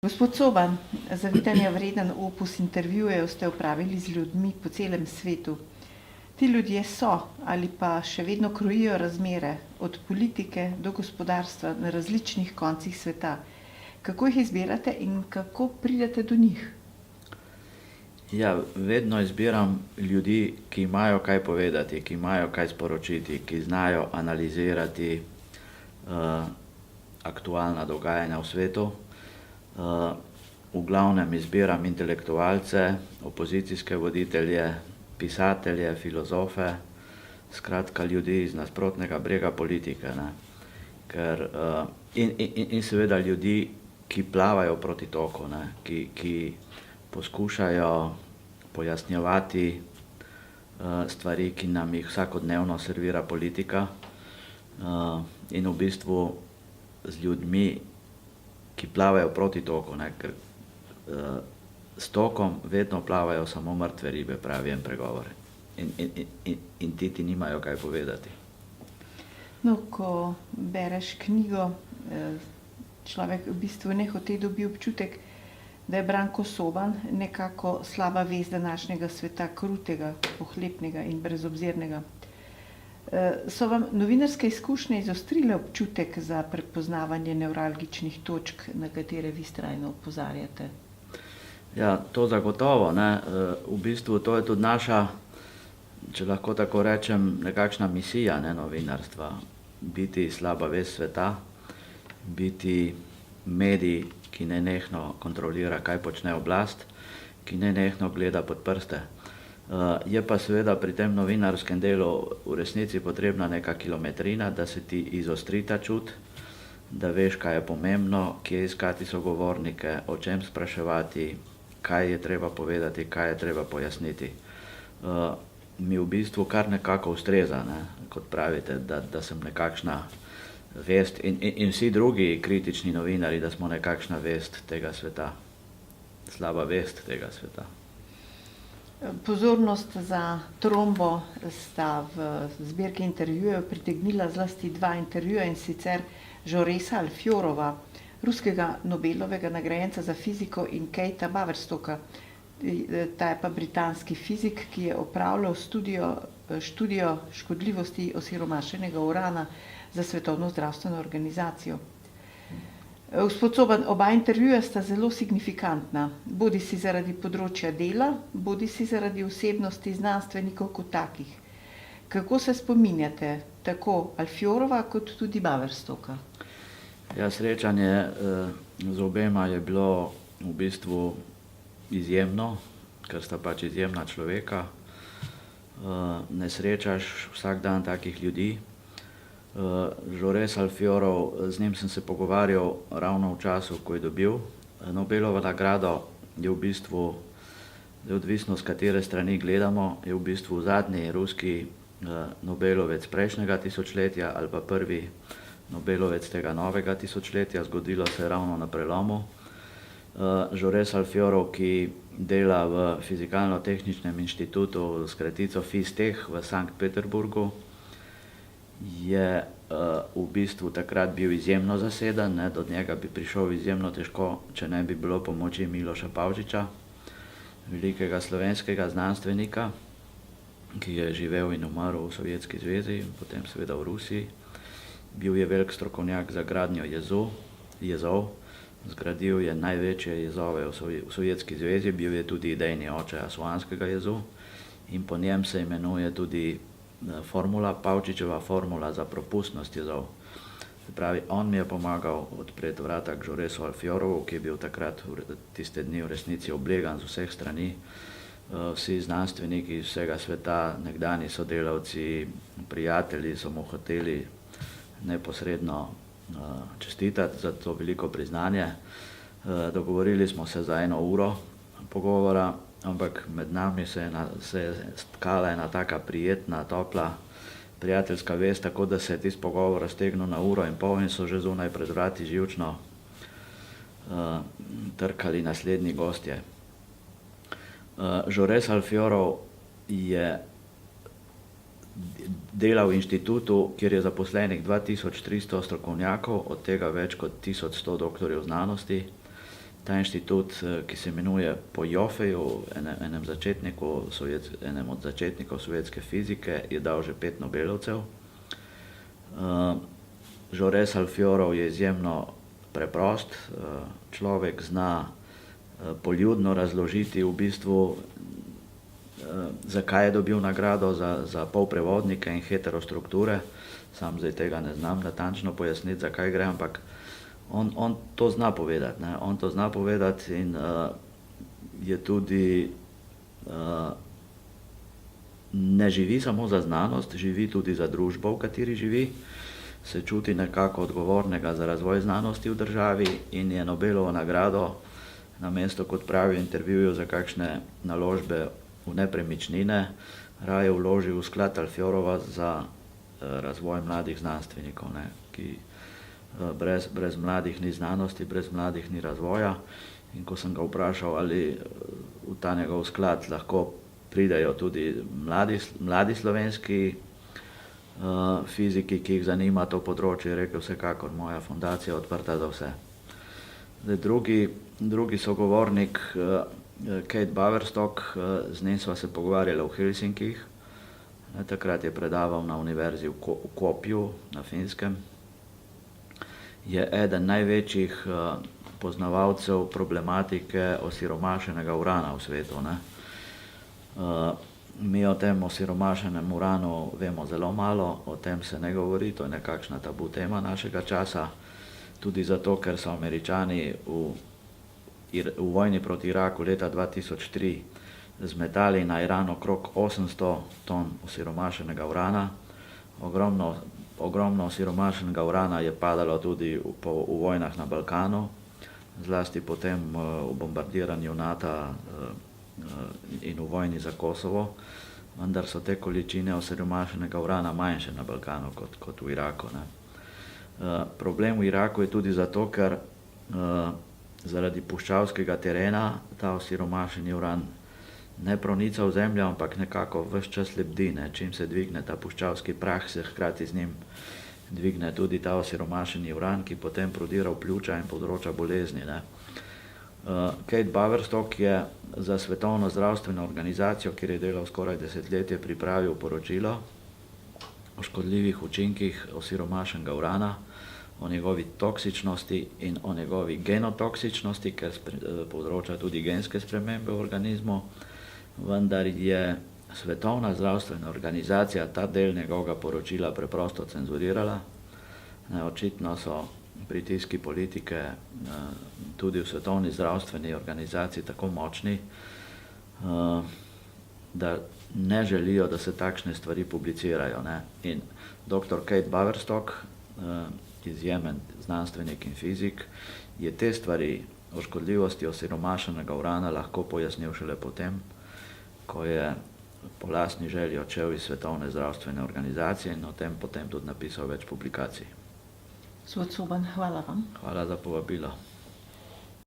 Gospod Coban, zavidanja vreden opus intervjujev ste opravili z ljudmi po celem svetu. Ti ljudje so ali pa še vedno krojijo razmere od politike do gospodarstva na različnih koncih sveta. Kako jih izbirate in kako pridete do njih? Ja, vedno izbiram ljudi, ki imajo kaj povedati, ki imajo kaj sporočiti, ki znajo analizirati aktualna dogajanja v svetu. V glavnem izbiram intelektualce, opozicijske voditelje, pisatelje, filozofe, skratka ljudi iz nasprotnega brega politike. In seveda ljudi, ki plavajo proti toku, ki poskušajo pojasnjevati stvari, ki nam jih vsakodnevno servira politika, in v bistvu z ljudmi, ki plavajo proti toku, ker s tokom vedno plavajo samo mrtve ribe, pravi en pregovor. In ti nimajo kaj povedati. No, ko bereš knjigo, človek v bistvu nehote dobi občutek, da je Branko Soban nekako slaba vest današnjega sveta, krutega, pohlepnega in brezobzirnega. So vam novinarske izkušnje izostrile občutek za prepoznavanje nevralgičnih točk, na katere vi vztrajno opozarjate? Ja, to zagotovo. V bistvu to je tudi naša, če lahko tako rečem, nekakšna misija novinarstva. Biti slaba vest sveta, biti medij, ki nenehno kontrolira, kaj počne oblast, ki nenehno gleda pod prste. Je pa seveda pri tem novinarskem delu v resnici potrebna neka kilometrina, da se ti izostri ta čut, da veš, kaj je pomembno, kje iskati sogovornike, o čem spraševati, kaj je treba povedati, kaj je treba pojasniti. Mi v bistvu kar nekako ustreza, kot pravite, da sem nekakšna vest in vsi drugi kritični novinari, da smo nekakšna vest tega sveta, slaba vest tega sveta. Pozornost za trombo sta v zbirki intervjujev pritegnila zlasti dva intervjuja, in sicer Joresa Alfiorova, ruskega Nobelovega nagrajenca za fiziko, in Katea Baverstocka. Ta je pa britanski fizik, ki je opravljal študijo škodljivosti osiromašenega urana za Svetovno zdravstveno organizacijo. Gospod Coban, oba intervjuja sta zelo signifikantna, bodi si zaradi področja dela, bodi si zaradi osebnosti znanstvenikov kot takih. Kako se spominjate tako Alfiorova kot tudi Baverstocka? Ja, srečanje z obema je bilo v bistvu izjemno, ker sta pač izjemna človeka. Ne srečaš vsak dan takih ljudi. Jores Alfiorov, z njim sem se pogovarjal ravno v času, ko je dobil Nobelovo nagrado. Je v bistvu, odvisno z katere strani gledamo, je v bistvu zadnji ruski Nobelovec prejšnjega tisočletja ali pa prvi Nobelovec tega novega tisočletja. Zgodilo se je ravno na prelomu. Jores Alfiorov, ki dela v Fizikalno-tehničnem inštitutu s kratico FIZTEH v Sankt Peterburgu, je v bistvu takrat bil izjemno zaseden. Do njega bi prišel izjemno težko, če ne bi bilo pomoči Miloša Pavčiča, velikega slovenskega znanstvenika, ki je živel in umrl v Sovjetski zvezi, potem seveda v Rusiji. Bil je velik strokovnjak za gradnjo jezov. Zgradil je največje jezove v Sovjetski zvezi, bil je tudi idejni oče Asuanskega jezu in po njem se imenuje tudi formula, Pavčičeva formula za propustnost jezov. Se pravi, on mi je pomagal odpreti vrata k Joresu Alfiorovu, ki je bil takrat tiste dni v resnici oblegan z vseh strani. Vsi znanstveniki iz vsega sveta, nekdani sodelavci, prijatelji so mu hoteli neposredno čestitati za to veliko priznanje. Dogovorili smo se za 1 uro pogovora, ampak med nami se je stkala ena taka prijetna, topla, prijateljska vez, tako da se je tisti pogovor raztegnil na 1,5 ure in so že zunaj pred vrati živčno trkali naslednji gostje. Jores Alfiorov je delal v inštitutu, kjer je zaposlenih 2300 strokovnjakov, od tega več kot 1100 doktorjev znanosti. Ta inštitut, ki se imenuje po Joffeju, enem od začetnikov sovjetske fizike, je dal že 5 Nobelovcev. Jaurès Alfiorov je izjemno preprost človek, zna poljudno razložiti v bistvu, zakaj je dobil nagrado za polprevodnike in heterostrukture. Sam zdaj tega ne znam natančno pojasniti, zakaj gre, ampak on to zna povedati, ne? On to zna povedati in je tudi ne živi samo za znanost, živi tudi za družbo, v kateri živi, se čuti nekako odgovornega za razvoj znanosti v državi in je Nobelovo nagrado namesto, kot pravi v intervjuju, za kakšne naložbe v nepremičnine, raje vložil v sklad Alfiorova za razvoj mladih znanstvenikov, ne, ki brez mladih ni znanosti, brez mladih ni razvoja. In ko sem ga vprašal, ali v ta njegov sklad lahko pridejo tudi mladi slovenski fiziki, ki jih zanima to področje, je rekel, vsekakor, moja fundacija je odprta za vse. Zdaj, drugi sogovornik, Kate Baverstock, z njim sva se pogovarjala v Helsinkih. Takrat je predaval na univerzi v Kopju na Finskem. Je eden največjih poznavalcev problematike osiromašenega urana v svetu, ne. Mi o tem osiromašenem uranu vemo zelo malo, o tem se ne govori, to je nekakšna tabu tema našega časa, tudi zato, ker so Američani v vojni proti Iraku leta 2003 zmetali na Iran okrog 800 ton osiromašenega urana. Ogromno osiromašenega urana je padalo tudi v vojnah na Balkanu, zlasti potem v bombardiranju NATO in v vojni za Kosovo, vendar so te količine osiromašenega urana manjše na Balkanu kot v Iraku, ne. Problem v Iraku je tudi zato, ker zaradi puščavskega terena ta osiromašeni uran ne pronica v zemljo, ampak nekako ves čas lebdi, ne. Čim se dvigne ta puščavski prah, se hkrati z njim dvigne tudi ta osiromašeni uran, ki potem prodira v pljuča in povzroča bolezni, ne. Kate Baverstock je za Svetovno zdravstveno organizacijo, kjer je delal skoraj desetletje, pripravil poročilo o škodljivih učinkih osiromašenega urana, o njegovi toksičnosti in o njegovi genotoksičnosti, ker povzroča tudi genske spremembe v organizmu, vendar je Svetovna zdravstvena organizacija ta del njegovega poročila preprosto cenzurirala. Očitno so pritiski politike tudi v Svetovni zdravstveni organizaciji tako močni, da ne želijo, da se takšne stvari publicirajo, ne. In dr. Kate Baverstock, izjemen znanstvenik in fizik, je te stvari o škodljivosti osiromašenega urana lahko pojasnil šele potem, ko je po lastni želji odšel iz Svetovne zdravstvene organizacije in o tem potem tudi napisal več publikacij. Gospod Soban, hvala vam. Hvala za povabilo.